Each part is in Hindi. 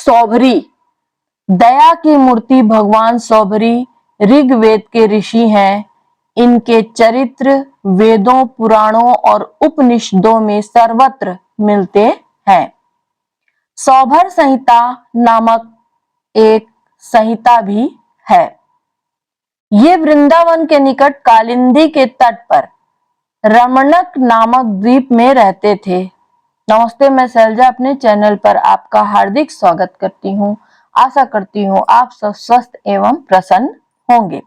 सौभरी, दया की मूर्ति भगवान सौभरी ऋग्वेद के ऋषि हैं। इनके चरित्र वेदों, पुराणों और उपनिषदों में सर्वत्र मिलते हैं। सौभर संहिता नामक एक संहिता भी है। ये वृंदावन के निकट कालिंदी के तट पर रमणक नामक द्वीप में रहते थे। नमस्ते, मैं शैलजा अपने चैनल पर आपका हार्दिक स्वागत करती हूँ। आशा करती हूँ आप सब स्वस्थ एवं प्रसन्न होंगे।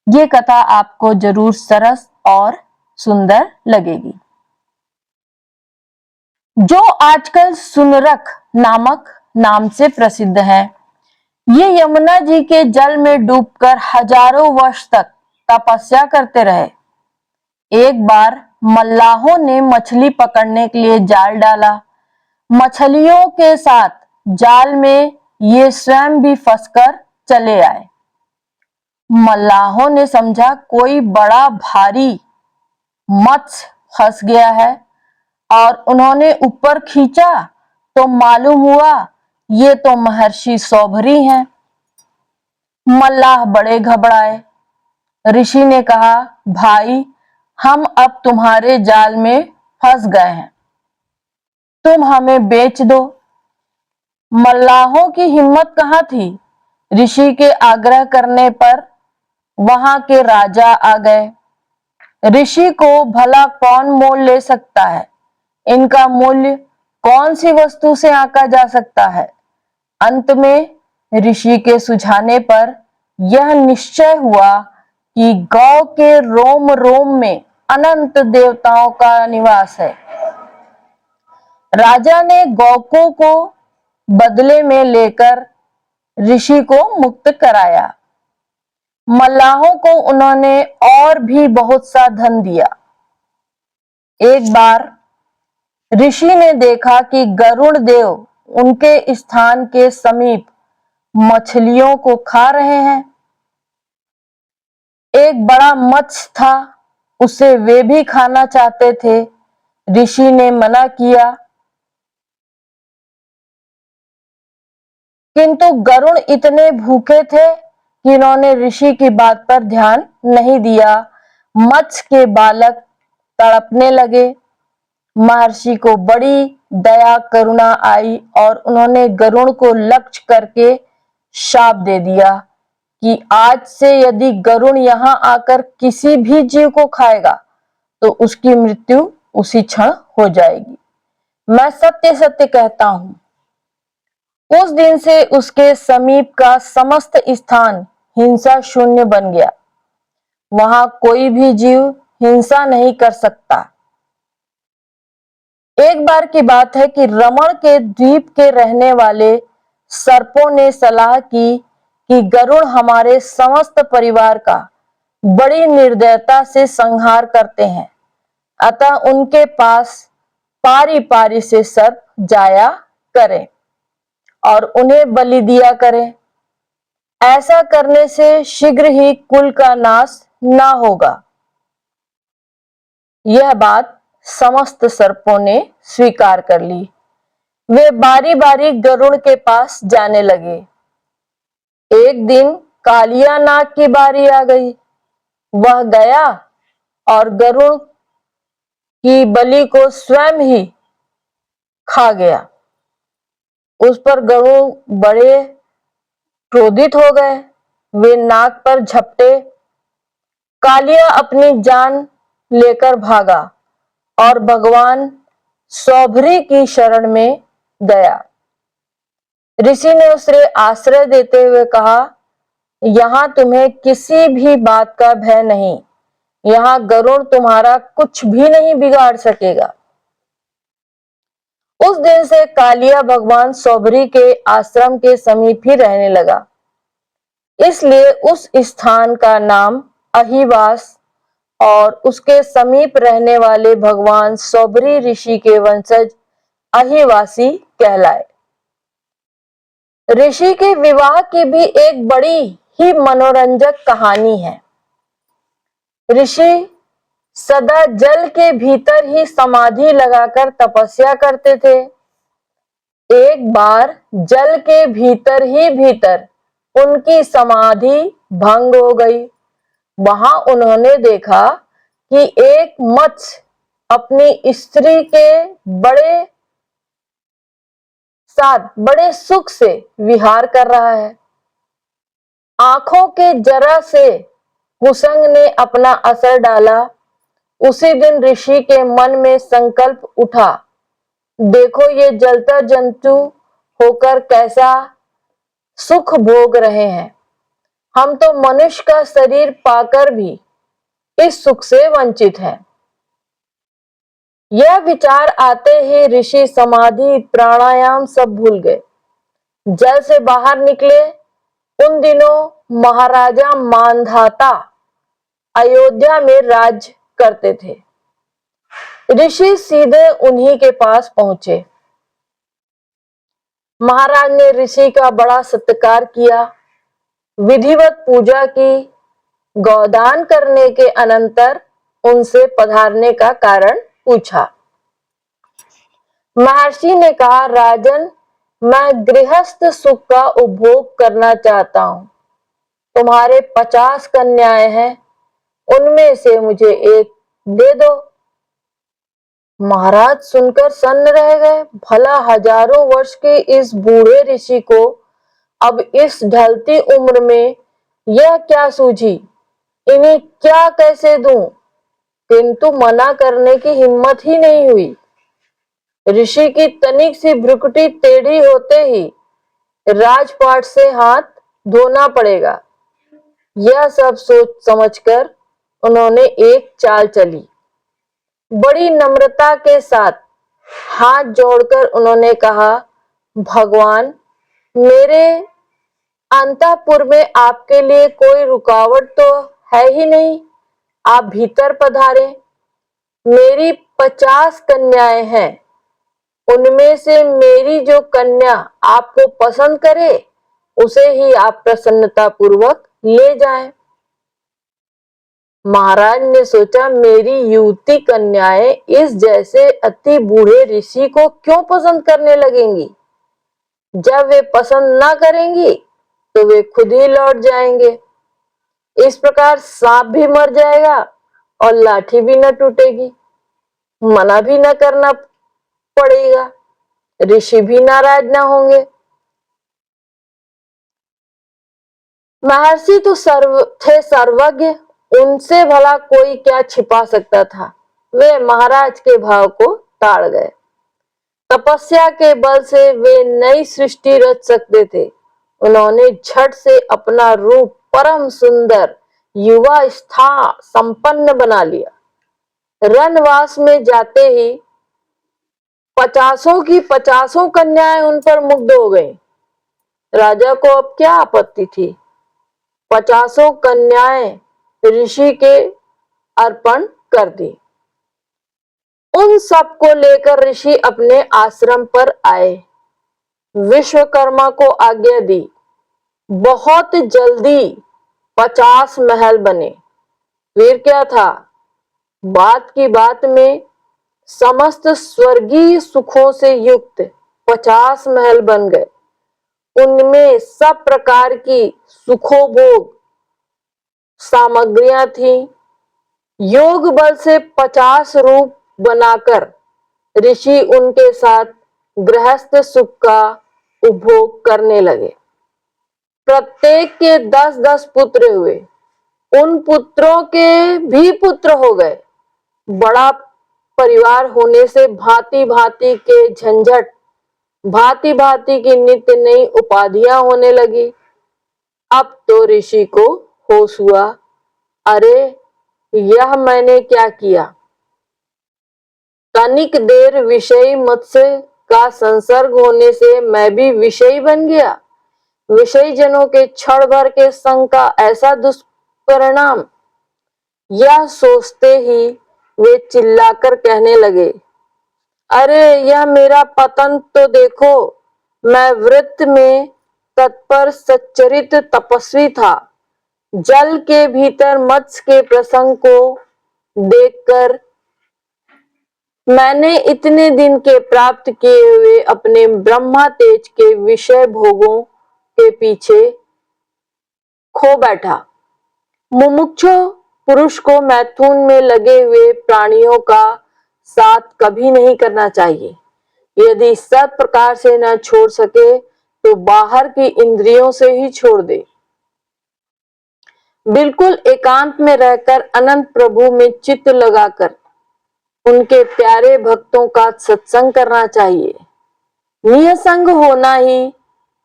ये कथा आपको जरूर सरस और सुंदर लगेगी। जो आजकल सुनरक नामक नाम से प्रसिद्ध है, ये यमुना जी के जल में डूबकर हजारों वर्ष तक तपस्या करते रहे। एक बार मल्लाहों ने मछली पकड़ने के लिए जाल डाला। मछलियों के साथ जाल में ये स्वयं भी फंसकर चले आए। मल्लाहों ने समझा कोई बड़ा भारी मत्स्य फंस गया है और उन्होंने ऊपर खींचा तो मालूम हुआ ये तो महर्षि सौभरी हैं। मल्लाह बड़े घबराए। ऋषि ने कहा, भाई, हम अब तुम्हारे जाल में फंस गए हैं, तुम हमें बेच दो। मल्लाहों की हिम्मत कहाँ थी। ऋषि के आग्रह करने पर वहां के राजा आ गए। ऋषि को भला कौन मोल ले सकता है, इनका मूल्य कौन सी वस्तु से आंका जा सकता है। अंत में ऋषि के सुझाने पर यह निश्चय हुआ कि गौ के रोम रोम में अनंत देवताओं का निवास है। राजा ने गौकों को बदले में लेकर ऋषि को मुक्त कराया। मल्लाहों को उन्होंने और भी बहुत सा धन दिया। एक बार ऋषि ने देखा कि गरुड़ देव उनके स्थान के समीप मछलियों को खा रहे हैं। एक बड़ा मत्स्य था, उसे वे भी खाना चाहते थे। ऋषि ने मना किया, किंतु गरुड़ इतने भूखे थे कि इन्होंने ऋषि की बात पर ध्यान नहीं दिया। मत्स्य के बालक तड़पने लगे। महर्षि को बड़ी दया करुणा आई और उन्होंने गरुड़ को लक्ष्य करके शाप दे दिया कि आज से यदि गरुड़ यहाँ आकर किसी भी जीव को खाएगा तो उसकी मृत्यु उसी क्षण हो जाएगी। मैं सत्य सत्य कहता हूं, उस दिन से उसके समीप का समस्त स्थान हिंसा शून्य बन गया। वहां कोई भी जीव हिंसा नहीं कर सकता। एक बार की बात है कि रमण के द्वीप के रहने वाले सर्पों ने सलाह की कि गरुड़ हमारे समस्त परिवार का बड़ी निर्दयता से संहार करते हैं, अतः उनके पास पारी पारी से सर्प जाया करें और उन्हें बलि दिया करें। ऐसा करने से शीघ्र ही कुल का नाश ना होगा। यह बात समस्त सर्पों ने स्वीकार कर ली। वे बारी बारी गरुड़ के पास जाने लगे। एक दिन कालिया नाग की बारी आ गई। वह गया और गरुड़ की बलि को स्वयं ही खा गया। उस पर गरुड़ बड़े क्रोधित हो गए। वे नाग पर झपटे। कालिया अपनी जान लेकर भागा और भगवान सौभरी की शरण में गया। ऋषि ने उसे आश्रय देते हुए कहा, यहाँ तुम्हें किसी भी बात का भय नहीं, यहाँ गरुड़ तुम्हारा कुछ भी नहीं बिगाड़ सकेगा। उस दिन से कालिया भगवान सौभरी के आश्रम के समीप ही रहने लगा। इसलिए उस स्थान का नाम अहिवास और उसके समीप रहने वाले भगवान सौभरी ऋषि के वंशज अहिवासी कहलाए। ऋषि के विवाह की भी एक बड़ी ही मनोरंजक कहानी है। ऋषि सदा जल के भीतर ही समाधि लगाकर तपस्या करते थे। एक बार जल के भीतर ही भीतर उनकी समाधि भंग हो गई। वहां उन्होंने देखा कि एक मत्स्य अपनी स्त्री के बड़े साथ बड़े सुख से विहार कर रहा है। आंखों के जरा से कुसंग ने अपना असर डाला। उसी दिन ऋषि के मन में संकल्प उठा, देखो ये जलता जंतु होकर कैसा सुख भोग रहे हैं, हम तो मनुष्य का शरीर पाकर भी इस सुख से वंचित हैं। यह विचार आते ही ऋषि समाधि प्राणायाम सब भूल गए। जल से बाहर निकले। उन दिनों महाराजा मांधाता अयोध्या में राज्य करते थे। ऋषि सीधे उन्हीं के पास पहुंचे। महाराज ने ऋषि का बड़ा सत्कार किया, विधिवत पूजा की। गौदान करने के अनंतर उनसे पधारने का कारण पूछा। महर्षि ने कहा, राजन, मैं गृहस्थ सुख का उपभोग करना चाहता हूं। तुम्हारे 50 कन्याएं हैं, उनमें से मुझे एक दे दो। महाराज सुनकर सन्न रह गए। भला हजारों वर्ष के इस बूढ़े ऋषि को अब इस ढलती उम्र में यह क्या सूझी, इन्हें क्या कैसे दूं? किंतु मना करने की हिम्मत ही नहीं हुई। ऋषि की तनिक सी भ्रुकुटी टेढ़ी होते ही राजपाट से हाथ धोना पड़ेगा, यह सब सोच समझकर उन्होंने एक चाल चली। बड़ी नम्रता के साथ हाथ जोड़कर उन्होंने कहा, भगवान, मेरे अंतःपुर में आपके लिए कोई रुकावट तो है ही नहीं, आप भीतर पधारें। मेरी 50 कन्याएं हैं, उनमें से मेरी जो कन्या आपको पसंद करे उसे ही आप प्रसन्नता पूर्वक ले जाएं। महाराज ने सोचा, मेरी युवती कन्याएं इस जैसे अति बूढ़े ऋषि को क्यों पसंद करने लगेंगी? जब वे पसंद ना करेंगी तो वे खुद ही लौट जाएंगे। इस प्रकार सांप भी मर जाएगा और लाठी भी न टूटेगी, मना भी न करना पड़ेगा, ऋषि भी नाराज ना होंगे। महर्षि तो सर्वज्ञ, उनसे भला कोई क्या छिपा सकता था। वे महाराज के भाव को ताड़ गए। तपस्या के बल से वे नई सृष्टि रच सकते थे। उन्होंने झट से अपना रूप परम सुंदर युवा स्था संपन्न बना लिया। रनवास में जाते ही 50 की 50 कन्याएं उन पर मुग्ध हो गईं। राजा को अब क्या आपत्ति थी? 50 कन्याएं ऋषि के अर्पण कर दी। उन सबको लेकर ऋषि अपने आश्रम पर आए। विश्वकर्मा को आज्ञा दी। बहुत जल्दी 50 महल बने। फिर क्या था, बात की बात में समस्त स्वर्गीय सुखों से युक्त 50 महल बन गए। उनमें सब प्रकार की सुखोभोग सामग्रियां थी। योग बल से 50 रूप बनाकर ऋषि उनके साथ गृहस्थ सुख का उपभोग करने लगे। प्रत्येक के 10-10 पुत्र हुए। उन पुत्रों के भी पुत्र हो गए। बड़ा परिवार होने से भांति भांति के झंझट, भांति भांति की नित्य नई उपाधियां होने लगी। अब तो ऋषि को होश हुआ, अरे यह मैंने क्या किया। तनिक देर विषयी मत्स्य का संसर्ग होने से मैं भी विषयी बन गया। विषयी जनों के क्षण भर के संग का ऐसा दुष्परिणाम। यह सोचते ही वे चिल्लाकर कहने लगे, अरे यह मेरा पतन तो देखो। मैं वृत्त में तत्पर सच्चरित तपस्वी था। जल के भीतर मत्स्य के प्रसंग को देखकर मैंने इतने दिन के प्राप्त किए हुए अपने ब्रह्मा तेज के विषय भोगों के पीछे खो बैठा। मुमुक्षु पुरुष को मैथुन में लगे हुए प्राणियों का साथ कभी नहीं करना चाहिए। यदि सब प्रकार से न छोड़ सके तो बाहर की इंद्रियों से ही छोड़ दे। बिल्कुल एकांत में रहकर अनंत प्रभु में चित्त लगाकर उनके प्यारे भक्तों का सत्संग करना चाहिए। निसंग होना ही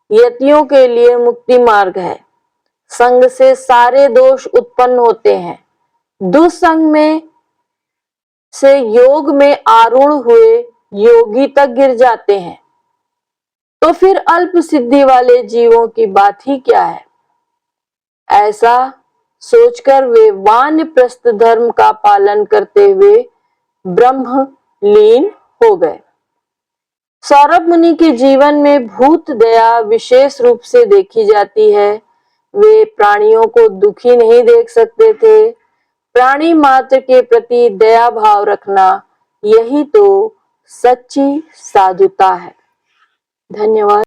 यतियों के लिए मुक्ति मार्ग है। संग से सारे दोष उत्पन्न होते हैं। दुसंग में से योग में आरूढ़ हुए योगी तक गिर जाते हैं। तो फिर अल्प सिद्धि वाले जीवों की बात ही क्या है। ऐसा सोचकर वे वानप्रस्थ धर्म का पालन करते हुए ब्रह्म लीन हो गए। सौरभ मुनि के जीवन में भूत दया विशेष रूप से देखी जाती है। वे प्राणियों को दुखी नहीं देख सकते थे। प्राणी मात्र के प्रति दया भाव रखना यही तो सच्ची साधुता है। धन्यवाद।